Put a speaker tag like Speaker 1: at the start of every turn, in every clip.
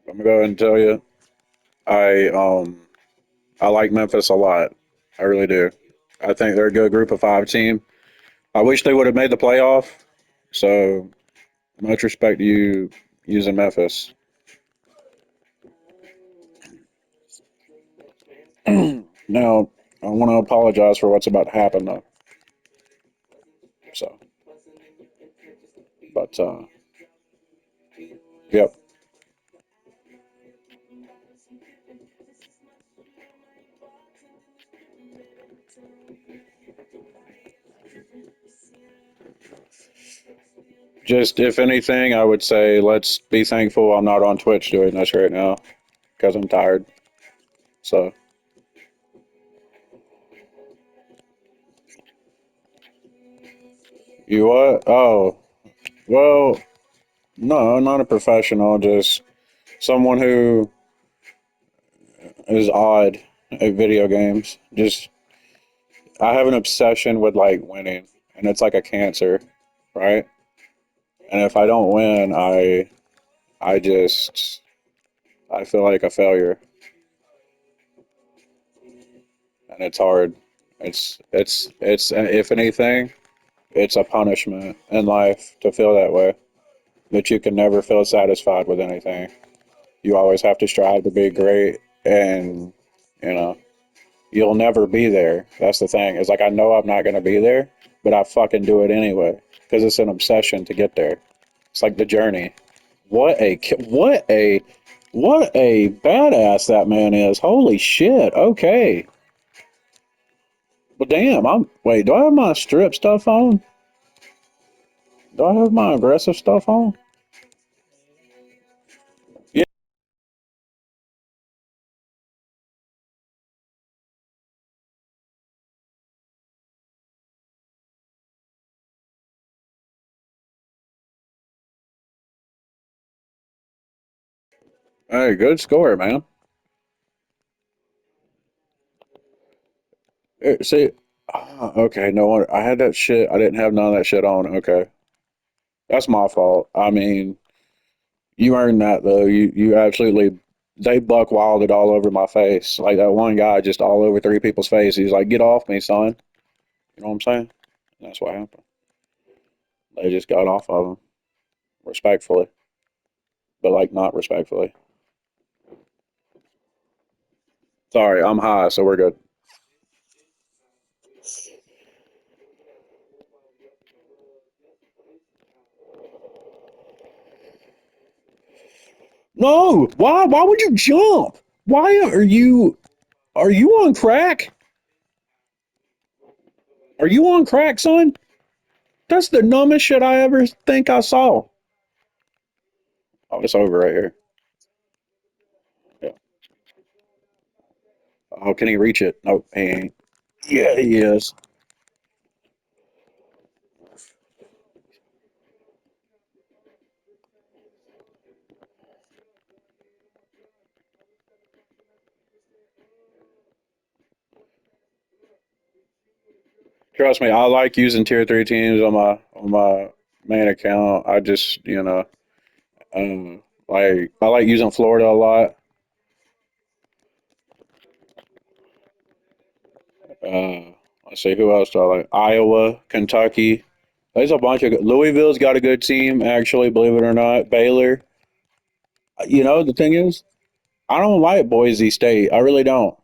Speaker 1: I'm gonna go ahead and tell you, I um I like Memphis a lot. I really do. I think they're a good group of five team. I wish they would have made the playoff. So much respect to you using Memphis. Now I want to apologize for what's about to happen though. So, but yep. Just if anything, I would say let's be thankful I'm not on Twitch doing this right now because I'm tired. So you what? Oh, well, no, not a professional. Just someone who is odd at video games. Just I have an obsession with like winning, and it's like a cancer, right? And if I don't win, I just I feel like a failure, and it's hard. It's if anything, it's a punishment in life to feel that way. That you can never feel satisfied with anything. You always have to strive to be great, and you know you'll never be there. That's the thing. It's like I know I'm not going to be there, but I fucking do it anyway because it's an obsession to get there. It's like the journey. What a what a badass that man is. Holy shit. Okay. Well, damn. I'm wait. Do I have my strip stuff on? Do I have my aggressive stuff on? Yeah. Hey, good score, man. See, okay. No wonder I had that shit. I didn't have none of that shit on. Okay, that's my fault. I mean, you earned that though. You absolutely they buck wilded all over my face. Like that one guy just all over three people's face. He's like, "Get off me, son." You know what I'm saying? That's what happened. They just got off of him respectfully, but like not respectfully. Sorry, I'm high, so we're good. No, why? Why would you jump? Why are you on crack? Are you on crack, son? That's the numbest shit I ever think I saw. Oh, it's over right here. Yeah. Oh, can he reach it? No, he ain't. Yeah, he is. Trust me, I like using tier three teams on my main account. I just like I like using Florida a lot. Uh, let's see who else do I like? Iowa, Kentucky. There's a bunch of Louisville's got a good team actually. Believe it or not, Baylor. You know the thing is, I don't like Boise State. I really don't.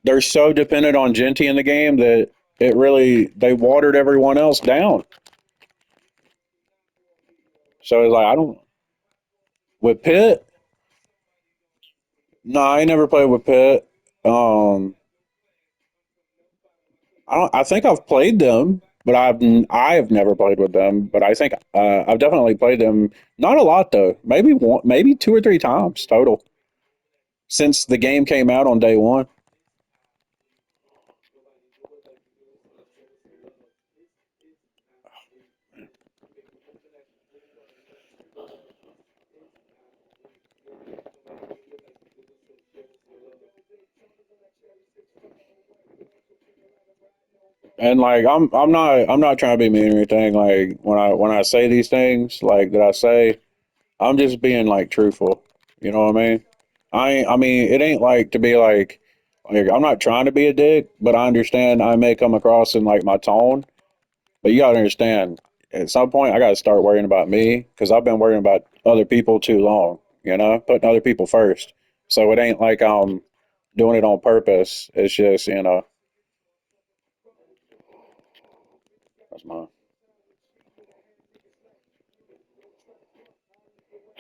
Speaker 1: They're so dependent on Genty in the game that it really they watered everyone else down. So it's like I don't with Pitt. No, I ain't never played with Pitt. Um, I don't. I think I've played them, but I've never played with them. But I think I've definitely played them. Not a lot though. Maybe one, maybe two or three times total since the game came out on day one. And like I'm not trying to be mean or anything. Like when I say these things like that I say, I'm just being like truthful. You know what I mean? I mean, it ain't like to be like I'm not trying to be a dick, but I understand I may come across in like my tone. But you gotta understand, at some point, I gotta start worrying about me because I've been worrying about other people too long. You know, putting other people first. So it ain't like I'm doing it on purpose. It's just that's my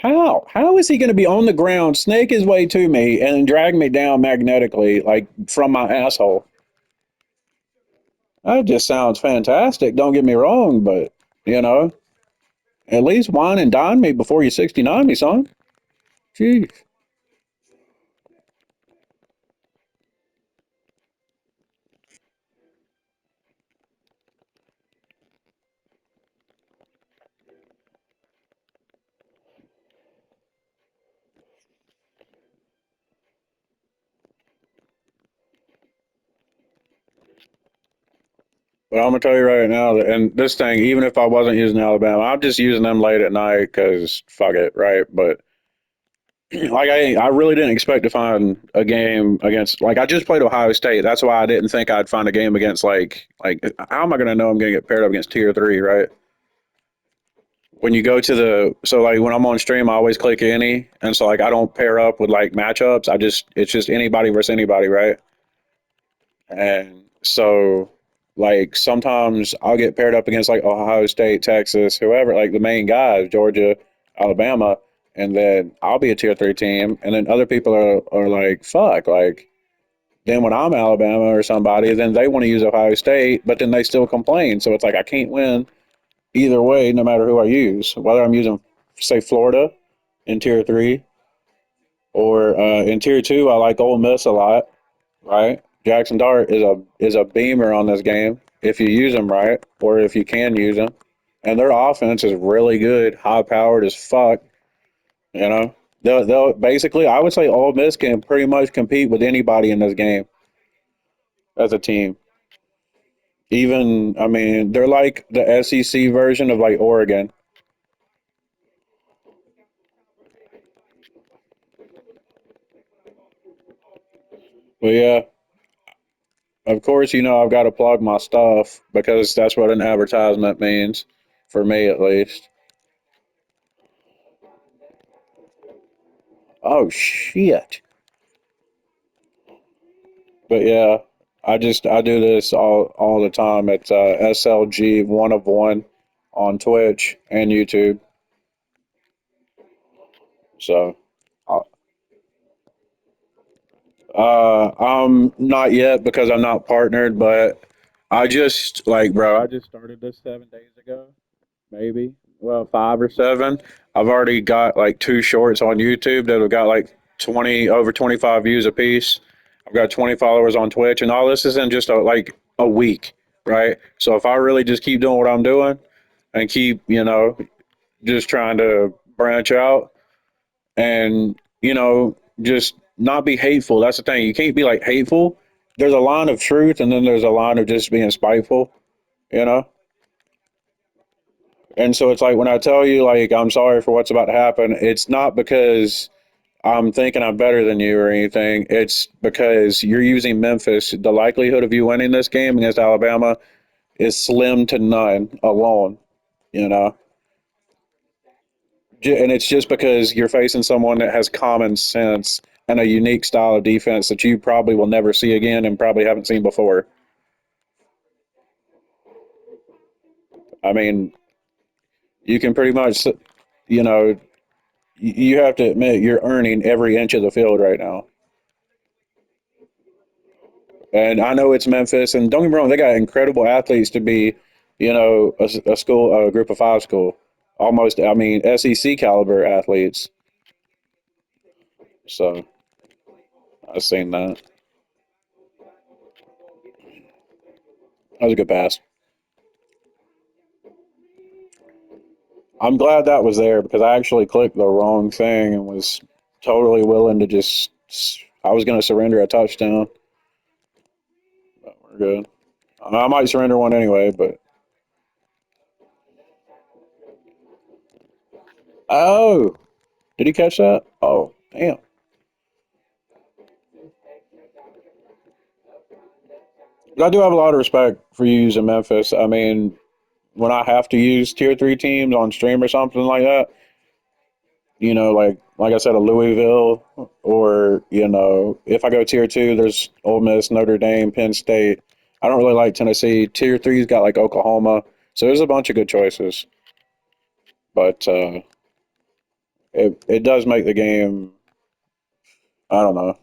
Speaker 1: how is he going to be on the ground, snake his way to me, and drag me down magnetically like from my asshole? That just sounds fantastic. Don't get me wrong, but you know, at least wine and dine me before you 69 me, son. Jeez. But I'm gonna tell you right now, that, and this thing, even if I wasn't using Alabama, I'm just using them late at night because fuck it, right? But like I really didn't expect to find a game against like I just played Ohio State. That's why I didn't think I'd find a game against like how am I gonna know I'm gonna get paired up against tier three, right? When you go to the so like when I'm on stream, I always click any, and so like I don't pair up with like matchups. I just it's just anybody versus anybody, right? And so like sometimes I'll get paired up against like Ohio State, Texas, whoever, like the main guys, Georgia, Alabama, and then I'll be a tier three team, and then other people are like fuck, like then when I'm Alabama or somebody, then they want to use Ohio State, but then they still complain. So it's like I can't win either way, no matter who I use, whether I'm using say Florida in tier three or in tier two. I like Ole Miss a lot, right? Jackson Dart is a beamer on this game if you use them right, or if you can use them. And their offense is really good, high powered as fuck. You know, they'll basically I would say Ole Miss can pretty much compete with anybody in this game as a team. Even I mean, they're like the SEC version of like Oregon. But yeah, of course, you know I've got to plug my stuff because that's what an advertisement means, for me at least. Oh shit! But yeah, I do this all the time. It's SLG one of one on Twitch and YouTube. So I'm not yet because I'm not partnered, but I just like bro, I just started this 7 days ago. Maybe. Well, five or seven. I've already got like two shorts on YouTube that have got like 20 over 25 views a piece. I've got 20 followers on Twitch, and all this is in just like a week, right? So if I really just keep doing what I'm doing and keep, just trying to branch out and, just not be hateful. That's the thing. You can't be like hateful. There's a line of truth, and then there's a line of just being spiteful, you know? And so it's like when I tell you like I'm sorry for what's about to happen, it's not because I'm thinking I'm better than you or anything. It's because you're using Memphis. The likelihood of you winning this game against Alabama is slim to none alone, you know. And it's just because you're facing someone that has common sense and a unique style of defense that you probably will never see again and probably haven't seen before. I mean, you can pretty much, you know, you have to admit you're earning every inch of the field right now. And I know it's Memphis, and don't get me wrong, they got incredible athletes to be, a school, a group of five school. Almost, I mean, SEC caliber athletes. So I've seen that. That was a good pass. I'm glad that was there because I actually clicked the wrong thing and was totally willing to just. I was going to surrender a touchdown. But we're good. I might surrender one anyway, but. Oh, did he catch that? Oh. Damn. But I do have a lot of respect for you using Memphis. I mean, when I have to use tier three teams on stream or something like that, like I said, a Louisville, or if I go tier two, there's Ole Miss, Notre Dame, Penn State. I don't really like Tennessee. Tier three's got like Oklahoma, so there's a bunch of good choices. But it does make the game, I don't know,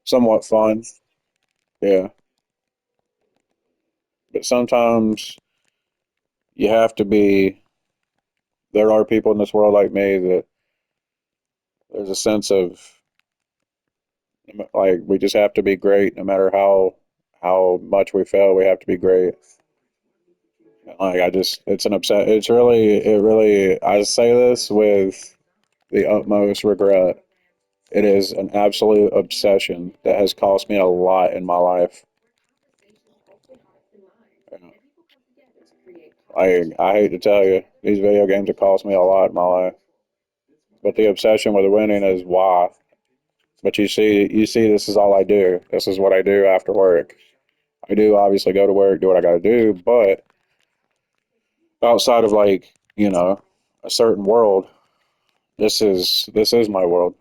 Speaker 1: somewhat fun. Yeah, but sometimes you have to be. There are people in this world like me that there's a sense of like we just have to be great no matter how much we fail. We have to be great. Like I just, it's an upset. It really. I say this with the utmost regret. It is an absolute obsession that has cost me a lot in my life. I hate to tell you, these video games have cost me a lot in my life. But the obsession with winning is why. But you see, this is all I do. This is what I do after work. I do obviously go to work, do what I got to do, but outside of like a certain world, this is my world.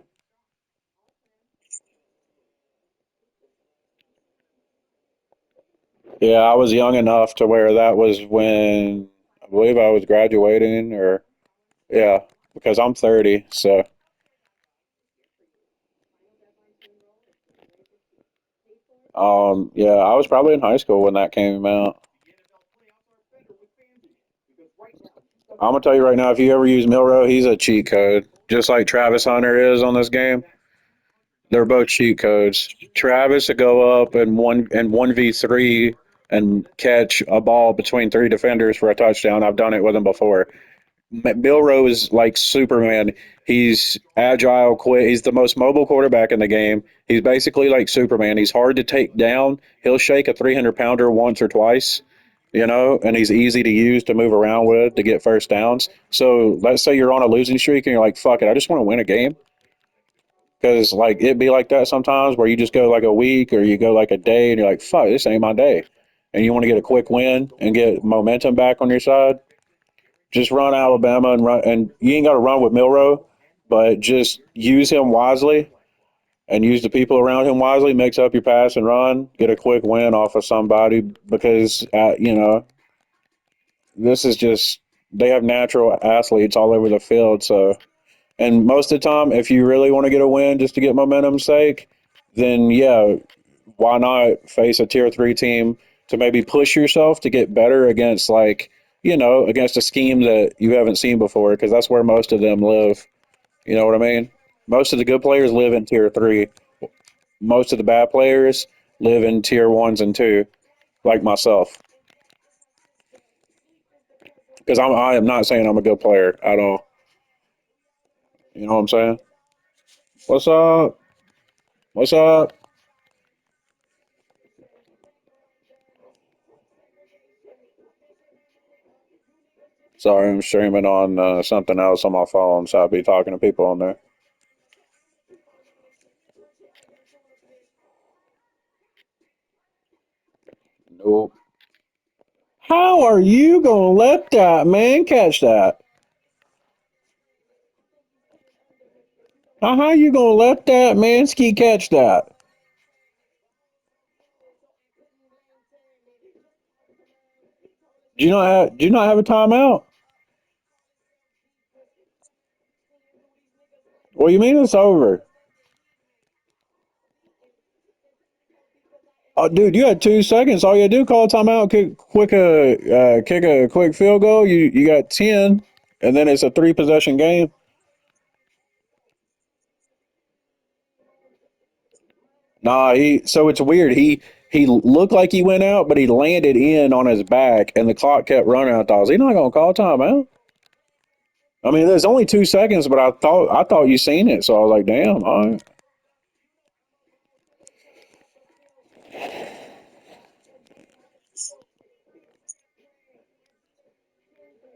Speaker 1: Yeah, I was young enough to where that was when I believe I was graduating, or yeah, because I'm 30. So, yeah, I was probably in high school when that came out. I'm gonna tell you right now, if you ever use Milrow, he's a cheat code, just like Travis Hunter is on this game. They're both cheat codes. Travis to go up and 1v3 and catch a ball between three defenders for a touchdown. I've done it with him before. Milrow is like Superman. He's agile, quick. He's the most mobile quarterback in the game. He's basically like Superman. He's hard to take down. He'll shake a 300 pounder once or twice, and he's easy to use to move around with to get first downs. So let's say you're on a losing streak and you're like, fuck it, I just want to win a game. Because like it'd be like that sometimes where you just go like a week or you go like a day and you're like, fuck, this ain't my day. And you want to get a quick win and get momentum back on your side. Just run Alabama and run, and you ain't got to run with Milrow, but just use him wisely and use the people around him wisely. Mix up your pass and run. Get a quick win off of somebody because this is just they have natural athletes all over the field. So, and most of the time, if you really want to get a win just to get momentum's sake, then yeah, why not face a tier three team to maybe push yourself to get better against against a scheme that you haven't seen before, because that's where most of them live. You know what I mean? Most of the good players live in tier three. Most of the bad players live in tier ones and two, like myself. Because I am not saying I'm a good player at all. You know what I'm saying? What's up? What's up? Sorry, I'm streaming on something else on my phone, so I'll be talking to people on there. Nope. How are you gonna let that man catch that? How you gonna let that Mansky catch that? Do you not have a timeout? What do you mean it's over? Oh, dude, you had 2 seconds. All you do call a timeout, kick a quick field goal. You got 10, and then it's a three possession game. Nah, he. So it's weird. He looked like he went out, but he landed in on his back, and the clock kept running. I thought, is he not gonna call timeout? I mean, there's only 2 seconds, but I thought you seen it, so I was like, damn. All right.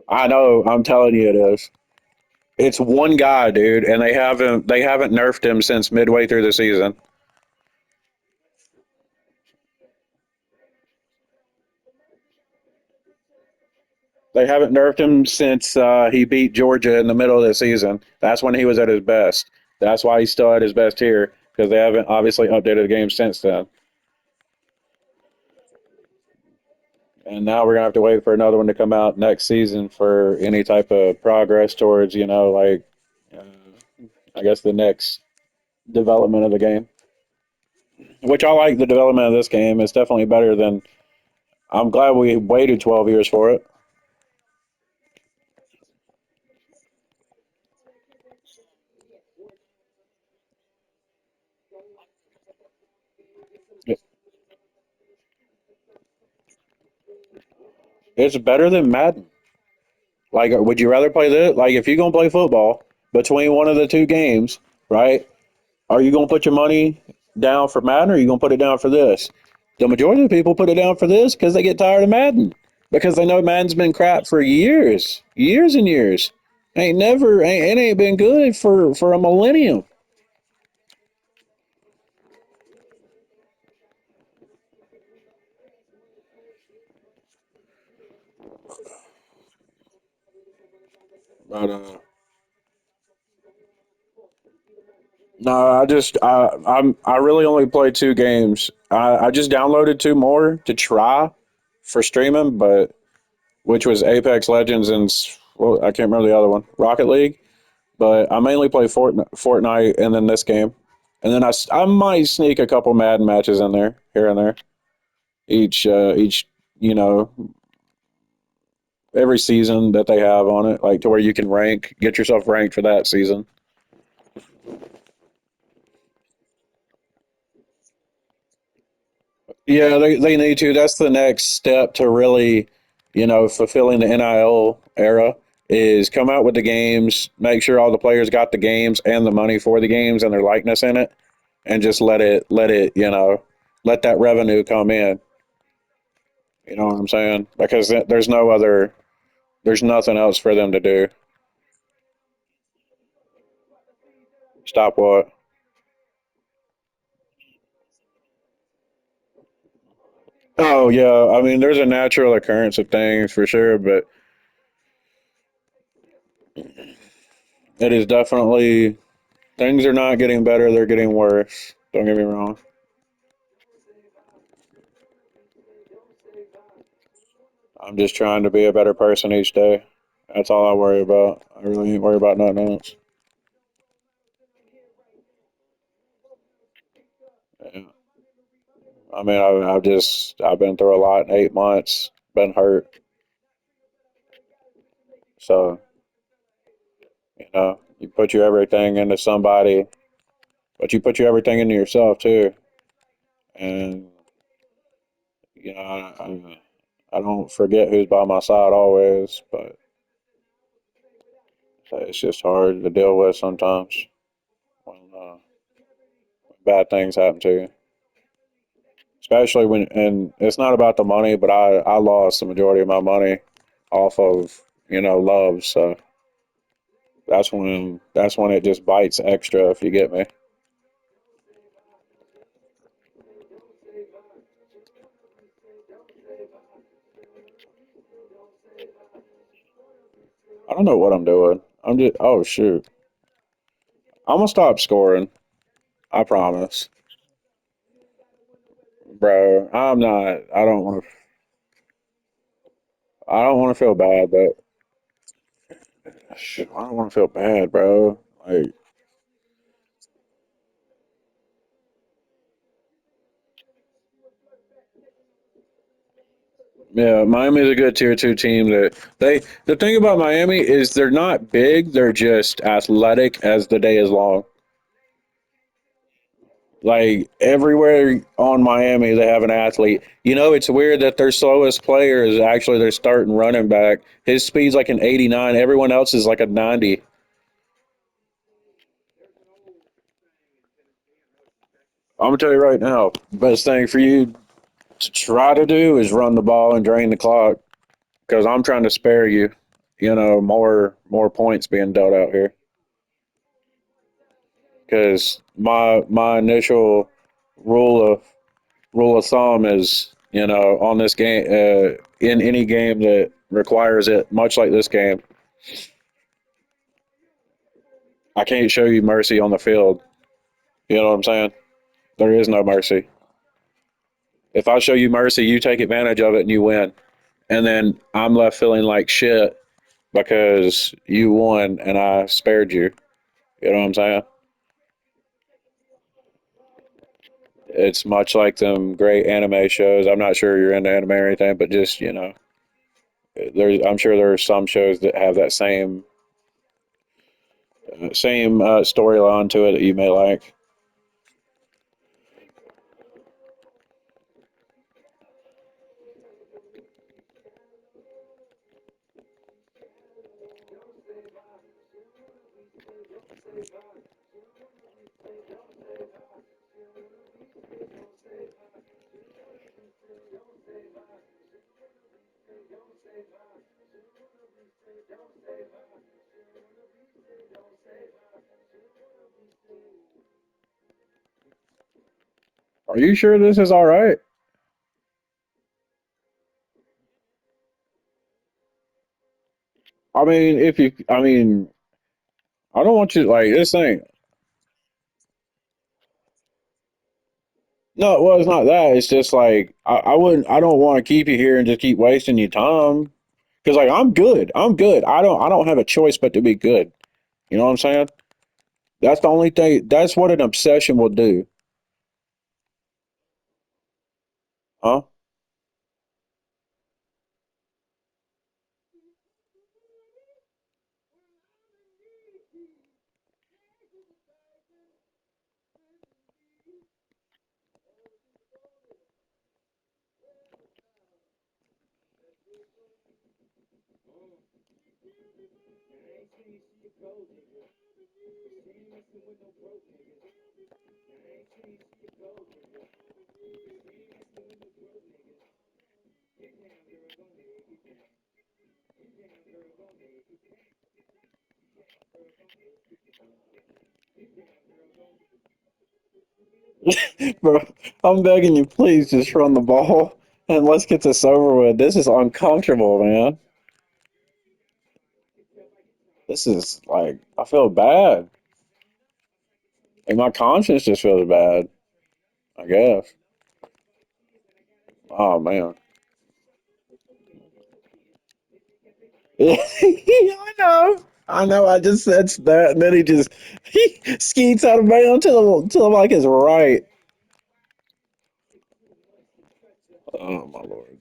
Speaker 1: I know. I'm telling you, it is. It's one guy, dude, and they haven't nerfed him since midway through the season. They haven't nerfed him since he beat Georgia in the middle of the season. That's when he was at his best. That's why he's still at his best here because they haven't obviously updated the game since then. And now we're gonna have to wait for another one to come out next season for any type of progress towards, like uh, I guess the next development of the game. Which I like the development of this game. It's definitely better than. I'm glad we waited 12 years for it. It's better than Madden. Like, would you rather play this? Like, if you're gonna play football between one of the two games, right? Are you gonna put your money down for Madden, or are you gonna put it down for this? The majority of people put it down for this because they get tired of Madden because they know Madden's been crap for years, years and years. It ain't been good for a millennium. But no, I really only played two games. I just downloaded two more to try for streaming, but which was Apex Legends and well, I can't remember the other one, Rocket League. But I mainly play Fortnite, and then this game, and then I might sneak a couple Madden matches in there here and there each you know every season that they have on it, like to where you can get yourself ranked for that season. Yeah, they need to. That's the next step to really, fulfilling the NIL era is come out with the games, make sure all the players got the games and the money for the games and their likeness in it, and just let it, let that revenue come in. You know what I'm saying? Because there's nothing else for them to do. Stop what? Oh yeah, I mean, there's a natural occurrence of things for sure, but it is definitely things are not getting better; they're getting worse. Don't get me wrong. I'm just trying to be a better person each day. That's all I worry about. I really ain't worry about nothing else. Yeah. I mean, I've been through a lot in 8 months. Been hurt, so you put your everything into somebody, but you put your everything into yourself too. And I don't forget who's by my side always, but it's just hard to deal with sometimes when bad things happen to you. Especially when, and it's not about the money, but I lost the majority of my money off of love. So that's when it just bites extra. If you get me, I don't know what I'm doing. I'm just oh shoot, I'm gonna stop scoring. I promise, bro. I'm not. I don't want to. I don't want to feel bad, but shit, I don't want to feel bad, bro. Like, yeah, Miami's a good tier two team. The thing about Miami is they're not big; they're just athletic as the day is long. Like everywhere on Miami, they have an athlete. It's weird that their slowest player is actually their starting running back. His speed's like an 89. Everyone else is like a 90. I'm gonna tell you right now, best thing for you to try to do is run the ball and drain the clock because I'm trying to spare you. more points being dealt out here. Because my initial rule of rule of thumb is, on this game, in any game that requires it, much like this game, I can't show you mercy on the field. You know what I'm saying? There is no mercy. If I show you mercy, you take advantage of it and you win. And then I'm left feeling like shit because you won and I spared you. You know what I'm saying? It's much like them great anime shows. I'm not sure you're into anime or anything, but just, I'm sure there are some shows that have that same storyline to it that you may like. Are you sure this is all right? I mean, I don't want you like this thing. No, well, it's not that. It's just like I don't want to keep you here and just keep wasting your time. Because like I'm good. I'm good. I don't have a choice but to be good. You know what I'm saying? That's the only thing. That's what an obsession will do, huh? Bro, I'm begging you, please just run the ball and let's get this over with. This is uncomfortable, man. This is like I feel bad. Like my conscience just feels bad. I guess. Oh man. I know. I know. I just said that, and then he skeets out of bounds to the like his right. Oh my lord.